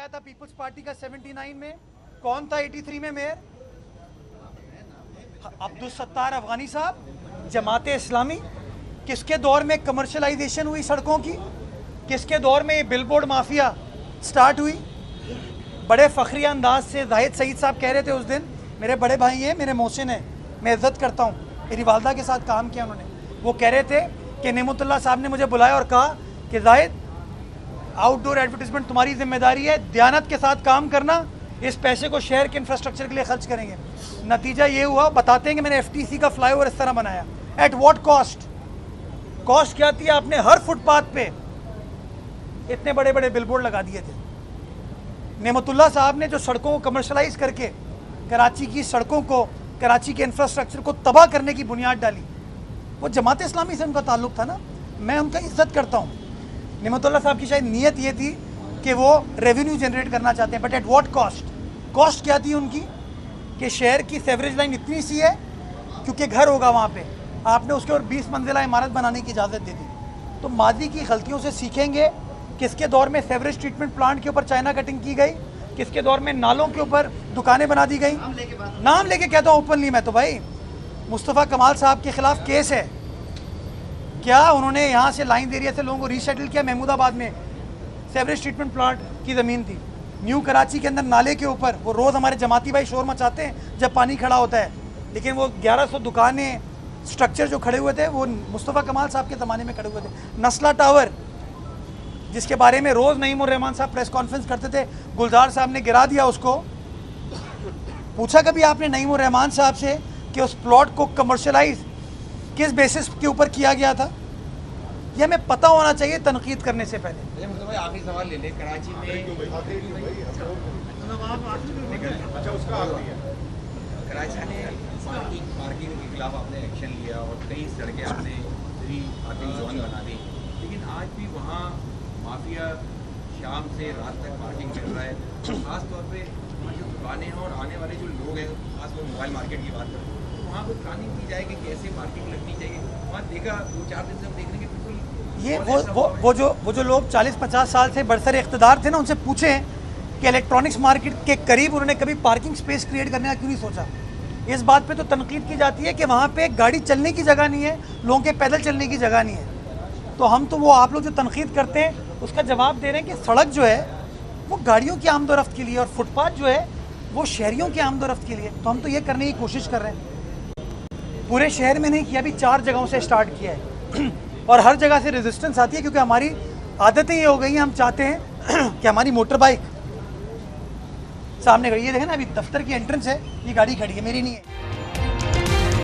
आया था peoples party का 79 में, कौन था 83 में मेयर? अब्दुल सत्तार अफगानी साहब। जमाते इस्लामी। किसके दौर में कमर्शलाइजेशन हुई सड़कों की? किसके दौर में ये बिलबोर्ड माफिया स्टार्ट हुई? बड़े फखरी अंदाज से जाहिद सईद साहब कह रहे थे उस दिन, मेरे बड़े भाई हैं, मेरे मोहसिन हैं, मैं इज्जत करता हूँ, मेरी वालदा के साथ काम किया उन्होंने। वो कह रहे थे कि नेमतुल्लाह साहब ने मुझे बुलाया और कहा कि जाहिद, आउटडोर एडवर्टीजमेंट तुम्हारी जिम्मेदारी है, दयानत के साथ काम करना, इस पैसे को शहर के इंफ्रास्ट्रक्चर के लिए खर्च करेंगे। नतीजा ये हुआ, बताते हैं कि मैंने FTC का फ्लाईओवर इस तरह बनाया। At what cost? कॉस्ट क्या थी? आपने हर फुटपाथ पे इतने बड़े बड़े बिलबोर्ड लगा दिए थे। नेमतुल्लाह साहब ने जो सड़कों को कमर्शलाइज करके कराची की सड़कों को, कराची के इंफ्रास्ट्रक्चर को तबाह करने की बुनियाद डाली, वो जमात इस्लामी से उनका ताल्लुक था ना। मैं उनका इज्जत करता हूँ। नेमतुल्लाह साहब की शायद नीयत ये थी कि वो रेवेन्यू जनरेट करना चाहते हैं, but at what cost? Cost क्या थी उनकी कि शहर की सेवरेज लाइन इतनी सी है, क्योंकि घर होगा वहाँ पे, आपने उसके और 20 मंजिला इमारत बनाने की इजाज़त दे दी। तो माजी की गलतियों से सीखेंगे। किसके दौर में सेवरेज ट्रीटमेंट प्लांट के ऊपर चाइना कटिंग की गई? किसके दौर में नालों के ऊपर दुकानें बना दी गई? नाम लेके कहता हूँ ओपनली मैं तो भाई। मुस्तफ़ा कमाल साहब के खिलाफ केस है। क्या उन्होंने यहाँ से लाइन एरिया से लोगों को रीसेटल किया? महमूदाबाद में सेवरेज ट्रीटमेंट प्लांट की ज़मीन थी। न्यू कराची के अंदर नाले के ऊपर वो रोज़ हमारे जमाती भाई शोर मचाते हैं जब पानी खड़ा होता है, लेकिन वो 1100 दुकानें, स्ट्रक्चर जो खड़े हुए थे वो मुस्तफ़ा कमाल साहब के ज़माने में खड़े हुए थे। नस्ला टावर, जिसके बारे में रोज़ नईमुर रहमान साहब प्रेस कॉन्फ्रेंस करते थे, गुलजार साहब ने गिरा दिया उसको। पूछा कभी आपने नईमुर रहमान साहब से कि उस प्लॉट को कमर्शलाइज किस बेसिस के ऊपर किया गया था? यह हमें पता होना चाहिए तनकीद करने से पहले। आखिरी सवाल ले लें। कराची में कराची ने पार्किंग के खिलाफ आपने एक्शन लिया और कई सड़कें आपने फ्री पार्किंग जोन बना दी, लेकिन आज भी वहाँ माफिया शाम से रात तक पार्किंग कर रहा है। खास तौर पे जो दुकानें हैं और आने वाले जो लोग हैं, खासतौर मोबाइल मार्केट की बात करें, तो वहाँ पर प्लानिंग की जाए कि कैसे पार्किंग लगनी चाहिए। वहाँ देखा 2-4 दिन से हम देख रहे हैं कि बिल्कुल ये वो जो लोग 40-50 साल से बरसर इख्तिदार थे ना, उनसे पूछें कि इलेक्ट्रॉनिक्स मार्केट के करीब उन्होंने कभी पार्किंग स्पेस क्रिएट करने का क्यों नहीं सोचा। इस बात पे तो तनकीद की जाती है कि वहाँ पे गाड़ी चलने की जगह नहीं है, लोगों के पैदल चलने की जगह नहीं है। तो हम तो वो आप लोग जो तनकीद करते हैं उसका जवाब दे रहे हैं कि सड़क जो है वो गाड़ियों की आमदोरफ्त के लिए और फुटपाथ जो है वो शहरियों की आमदोरफ्त के लिए। तो हम तो ये करने की कोशिश कर रहे हैं। पूरे शहर में नहीं किया, अभी 4 जगहों से स्टार्ट किया है और हर जगह से रेजिस्टेंस आती है, क्योंकि हमारी आदतें ये हो गई हैं, हम चाहते हैं कि हमारी मोटर बाइक सामने खड़ी, ये देखें ना, अभी दफ्तर की एंट्रेंस है, ये गाड़ी खड़ी है, मेरी नहीं है।